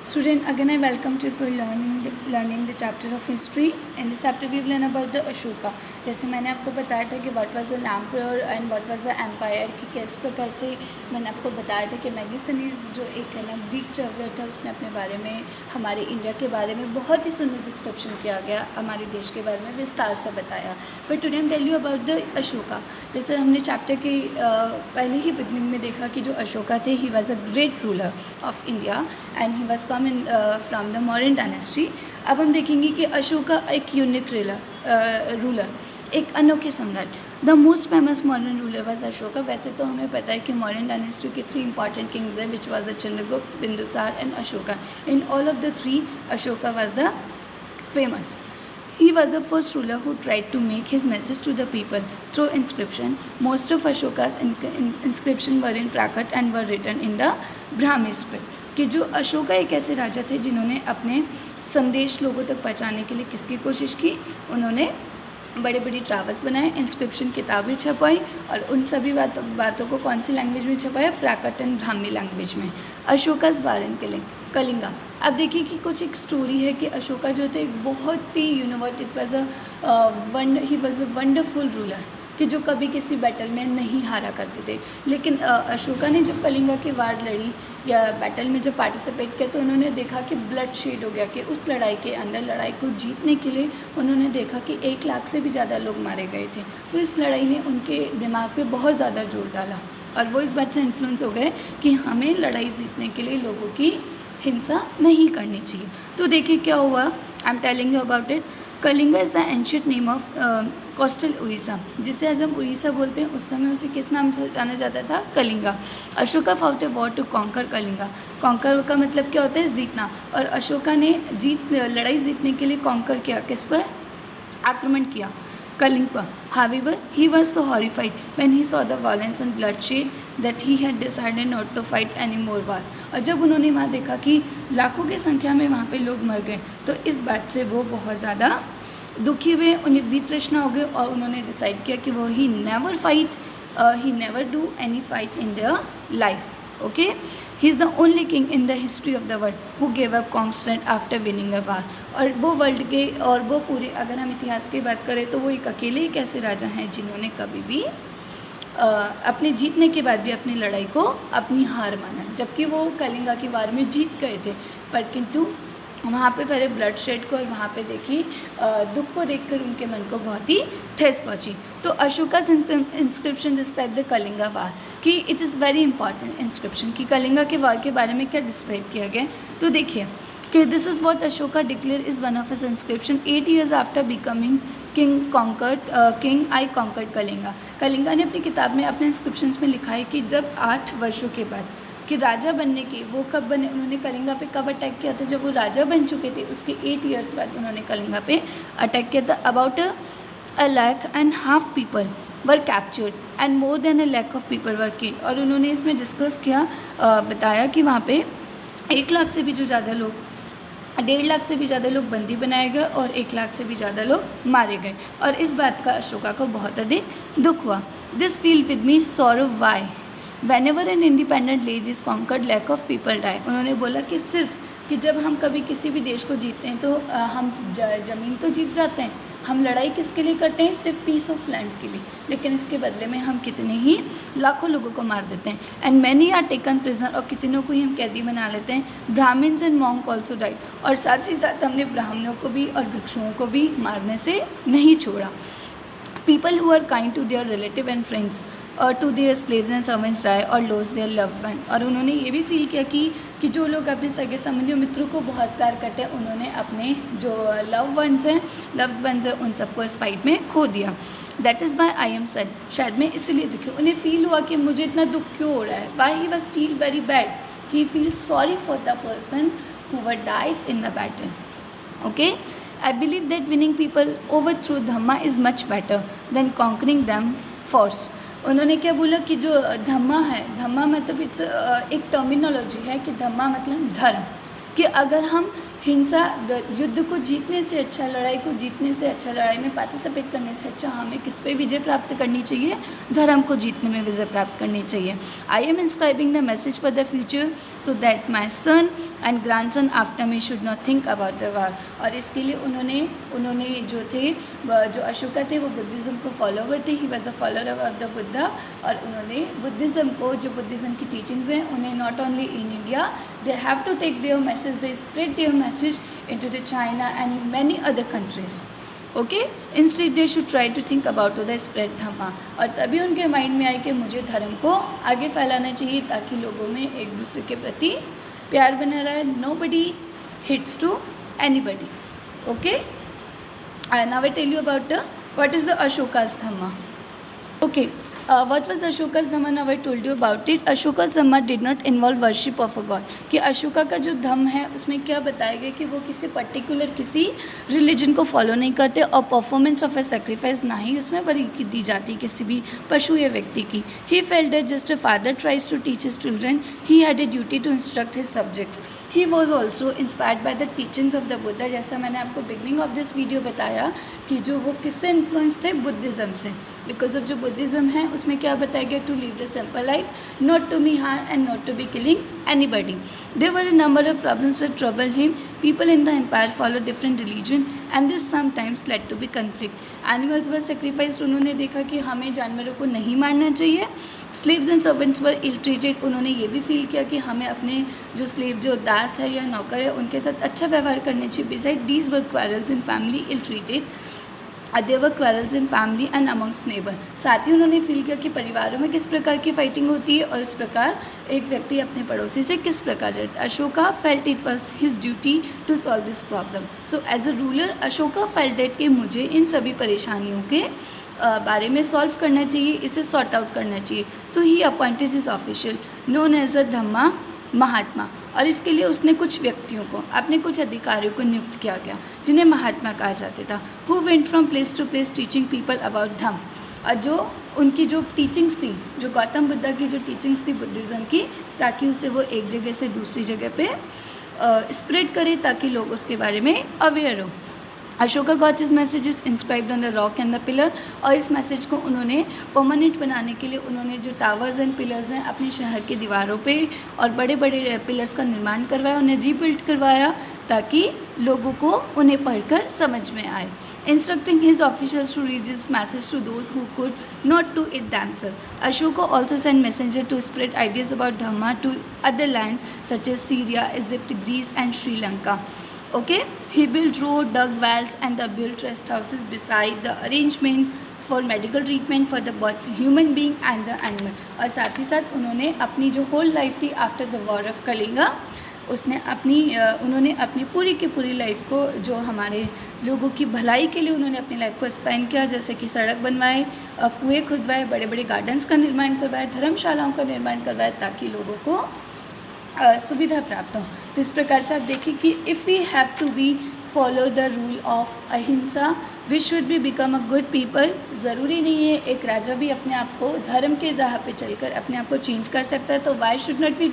Student, again I welcome you for learning the chapter of history. In this chapter we will learn about the Ashoka. जैसे मैंने आपको बताया था कि what was an emperor and what was the empire, कि किस प्रकार से मैंने आपको बताया था कि मैग्नेसनीज जो एक है ना ग्रीक ट्रेवलर था, उसने अपने बारे में हमारे इंडिया के बारे में बहुत ही सुंदर डिस्क्रिप्शन किया गया, हमारे देश के बारे में विस्तार से बताया. But today I tell you about the Ashoka. जैसे हमने चैप्टर के पहले ही बिगनिंग में देखा कि जो अशोका थे, he was a great ruler of India and he was come in from the Mauryan dynasty. अब हम देखेंगे कि अशोका एक यूनिक रूलर, एक अनोखे सम्राट. The most famous modern ruler was Ashoka. वैसे तो हमें पता है कि मॉडर्न डायनेस्टी के 3 इंपॉर्टेंट किंग्स हैं, which was the Chandragupta, Bindusara and Ashoka. In all of the 3 Ashoka was the famous. He was the first ruler who tried to make his message to the people through inscription. Most of Ashoka's inscription were in Prakrit and were written in the Brahmi script. कि जो अशोका एक ऐसे राजा थे जिन्होंने अपने संदेश लोगों तक पहुंचाने के लिए किसकी कोशिश की, उन्होंने बड़े बड़ी ट्रावर्स बनाए, इंस्क्रिप्शन किताबें छपाई और उन सभी बातों को कौन सी लैंग्वेज में छपाया, प्राकृत एंड ब्राह्मी लैंग्वेज में. अशोका's वार इन कलिंगा. अब देखिए कि कुछ एक स्टोरी है कि अशोका जो थे एक बहुत ही it was a wonderful ruler कि जो कभी किसी बैटल में नहीं हारा करते थे. लेकिन अशोका ने जब कलिंगा की वार लड़ी या बैटल में जब पार्टिसिपेट किया तो उन्होंने देखा कि ब्लड शेड हो गया, कि उस लड़ाई के अंदर लड़ाई को जीतने के लिए उन्होंने देखा कि 1 लाख से भी ज़्यादा लोग मारे गए थे. तो इस लड़ाई ने उनके दिमाग पे बहुत ज़्यादा जोर डाला और वो इस बात से इन्फ्लुएंस हो गए कि हमें लड़ाई जीतने के लिए लोगों की हिंसा नहीं करनी चाहिए. तो देखिए क्या हुआ. I am telling you about it. Kalinga is the ancient name of coastal Orissa, जिसे आज हम उड़ीसा बोलते हैं. उस समय उसे किस नाम से जाना जाता था, Kalinga. Ashoka fought a war to conquer Kalinga. Conquer का मतलब क्या होता है, जीतना. और अशोका ने लड़ाई जीतने के लिए कॉन्कर किया, किस पर, आक्रमण किया, कलिंग पर. However, he was so horrified when he saw the violence and bloodshed that he had decided not to fight any more wars. और जब उन्होंने वहाँ देखा कि लाखों की संख्या में वहाँ पे लोग मर गए तो इस बात से वो बहुत ज़्यादा दुखी हुए, उन्हें वितृष्णा हो गई और उन्होंने डिसाइड किया कि वो he never do any fight in their life. Okay. He is the only king in the history of the world who gave up constant after winning a war. और वो वर्ल्ड के और वो पूरे, अगर हम इतिहास की बात करें तो वो एक अकेले एक ऐसे राजा हैं जिन्होंने कभी भी अपने जीतने के बाद भी अपनी लड़ाई को अपनी हार माना, जबकि वो कलिंगा की वार में जीत गए थे. पर किंतु वहाँ पे पहले ब्लड शेड को और वहाँ पे देखी दुख को देखकर उनके मन को बहुत ही ठेस पहुँची. तो अशोका's इंस्क्रिप्शन डिस्क्राइब द कलिंगा वार, कि it is very important inscription, कि कलिंगा के वार के बारे में क्या डिस्क्राइब किया गया. तो देखिए कि this is what Ashoka declare is one of his inscription. 8 years after becoming king I conquered Kalinga. Kalinga ने अपनी किताब में अपने इंस्क्रिप्शंस में लिखा है कि जब 8 वर्षों के बाद कि राजा बनने के, वो कब बने, उन्होंने कलिंगा पे कब अटैक किया था, जब वो राजा बन चुके थे उसके 8 years बाद उन्होंने कलिंगा पे अटैक किया था. About 1.5 lakh people were captured and more than 1 lakh of people were killed. और उन्होंने इसमें डिस्कस किया, बताया कि वहाँ पे 1 लाख से भी जो ज़्यादा लोग, 1.5 लाख से भी ज़्यादा लोग बंदी बनाए गए और 1 लाख से भी ज़्यादा लोग मारे गए. और इस बात का अशोका को बहुत अधिक दुख हुआ. This feel with me sorrow why whenever an independent land is conquered lack of people die. उन्होंने बोला कि सिर्फ कि जब हम कभी किसी भी देश को जीतते हैं तो हम ज़मीन तो जीत जाते हैं, हम लड़ाई किसके लिए करते हैं, सिर्फ पीस ऑफ लैंड के लिए, लेकिन इसके बदले में हम कितने ही लाखों लोगों को मार देते हैं. And many are taken prisoner, और कितनों को ही हम कैदी बना लेते हैं. Brahmans and monk also died, और साथ ही साथ हमने ब्राह्मणों को भी और भिक्षुओं को भी मारने से नहीं छोड़ा. People who are kind to their relative and friends to their slaves and servants die or lose their loved one. और उन्होंने ये भी फील किया कि जो लोग अपने सगे संबंधियों मित्रों को बहुत प्यार करते हैं, उन्होंने अपने जो लव्ड वंस हैं उन सबको इस फाइट में खो दिया. That is why I am sad, शायद मैं इसलिए दुखी. उन्हें फील हुआ कि मुझे इतना दुख क्यों हो रहा है. Why he was feel very bad, he feel sorry for the person who were died in the battle. Okay. I believe that winning people over through Dhamma is much better than conquering them force. उन्होंने क्या बोला कि जो धम्मा है, धम्मा मतलब it's एक terminology है कि धम्मा मतलब धर्म, कि अगर हम हिंसा युद्ध को जीतने से अच्छा, लड़ाई को जीतने से अच्छा, लड़ाई में पार्टिसिपेट करने से अच्छा हमें किस पे विजय प्राप्त करनी चाहिए? धर्म को जीतने में विजय प्राप्त करनी चाहिए। I am inscribing the message for the future so that my son and grandson after me should not think about the war. और इसके लिए उन्होंने जो अशोका थे वो बुद्धिज़्म को फॉलोवर थे, he was a follower of the Buddha. और उन्होंने बुद्धिज़्म को, जो बुद्धिज़्म की टीचिंग्स हैं, उन्हें not only in India, they have to take their message, they spread their message into the China and many other countries. Okay, instead they should try to think about the spread dhamma। और तभी उनके mind में आए कि मुझे धर्म को आगे फैलाना चाहिए ताकि लोगों में एक दूसरे के प्रति प्यार बना रहे। nobody hits to anybody। okay, now I tell you about what is the Ashoka's dhamma। okay, what was Ashoka's Dhamma? Now I told you about it। Ashoka's Dhamma did not involve worship of a god। कि अशोका का जो धम्म है उसमें क्या बताया गया कि वो किसी पर्टिकुलर किसी रिलीजन को फॉलो नहीं करते, और परफॉर्मेंस ऑफ ए सेक्रीफाइस ना ही उसमें बरी दी जाती किसी भी पशु या व्यक्ति की। He felt that just a father tries to teach his children, he had a duty to instruct his subjects. He was also inspired by the teachings of the Buddha. जैसा मैंने आपको बिगनिंग ऑफ दिस वीडियो बताया कि जो वो किससे influence थे? Buddhism से। बिकॉज ऑफ जो बुद्धिज़्म है उसमें क्या बताया गया? To live the simple life, not to be harm and not to be killing anybody. There were a number of problems that trouble him. People in the empire follow different religion and this sometimes led to be conflict. Animals were sacrificed. उन्होंने देखा कि हमें जानवरों को नहीं मारना चाहिए। Slaves and servants were ill treated. उन्होंने ये भी फील किया कि हमें अपने जो स्लेव, जो दास है या नौकर है, उनके साथ अच्छा व्यवहार करना चाहिए। Beside these were quarrels in family ill treated. There were quarrels in family and amongst neighbour. साथ ही उन्होंने फील किया कि परिवारों में किस प्रकार की फाइटिंग होती है और इस प्रकार एक व्यक्ति अपने पड़ोसी से किस प्रकार। Ashoka felt it was his duty to solve this problem. So as a ruler Ashoka felt that कि मुझे इन सभी परेशानियों के बारे में सॉल्व करना चाहिए, इसे सॉर्ट आउट करना चाहिए। So he appointed his official known as a Dhamma Mahatma. और इसके लिए उसने कुछ व्यक्तियों को, अपने कुछ अधिकारियों को नियुक्त किया गया जिन्हें महात्मा कहा जाता था। Who went from place to place teaching people about Dhamma. और जो उनकी जो टीचिंग्स थी, जो गौतम बुद्धा की जो टीचिंग्स थी बुद्धिज़्म की, ताकि उसे वो एक जगह से दूसरी जगह पे स्प्रेड करे ताकि लोग उसके बारे में अवेयर हो। Ashoka got his messages inscribed on the rock and the pillar. और इस मैसेज को उन्होंने परमानेंट बनाने के लिए उन्होंने जो टावर्स एंड पिलर्स हैं अपने शहर की दीवारों पे और बड़े बड़े पिलर्स का निर्माण करवाया, उन्हें रीबिल्ड करवाया ताकि लोगों को उन्हें पढ़कर समझ में आए। Instructing his officers to read this message to those who could not do it themself. Ashoka also send messenger to spread ideas about dhamma to other lands such as Syria, Egypt, Greece and Sri Lanka. Okay, he built road, dug wells and built rest houses beside the arrangement for medical treatment for the both human being and the animal। और साथ ही साथ उन्होंने अपनी जो whole life थी after the war of Kalinga, उन्होंने अपनी पूरी की पूरी लाइफ को जो हमारे लोगों की भलाई के लिए उन्होंने अपनी लाइफ को स्पेंड किया। जैसे कि सड़क बनवाए, कुएँ खुदवाए, बड़े बड़े गार्डन्स का निर्माण करवाए, धर्मशालाओं का निर्माण करवाए ताकि लोगों को सुविधा प्राप्त हो। तो इस प्रकार से आप देखिए कि if we have to be follow the rule of ahimsa, we should be become a good people. ज़रूरी नहीं है एक राजा भी अपने आप को धर्म के राह पे चलकर अपने आप को चेंज कर सकता है, तो why should not we do.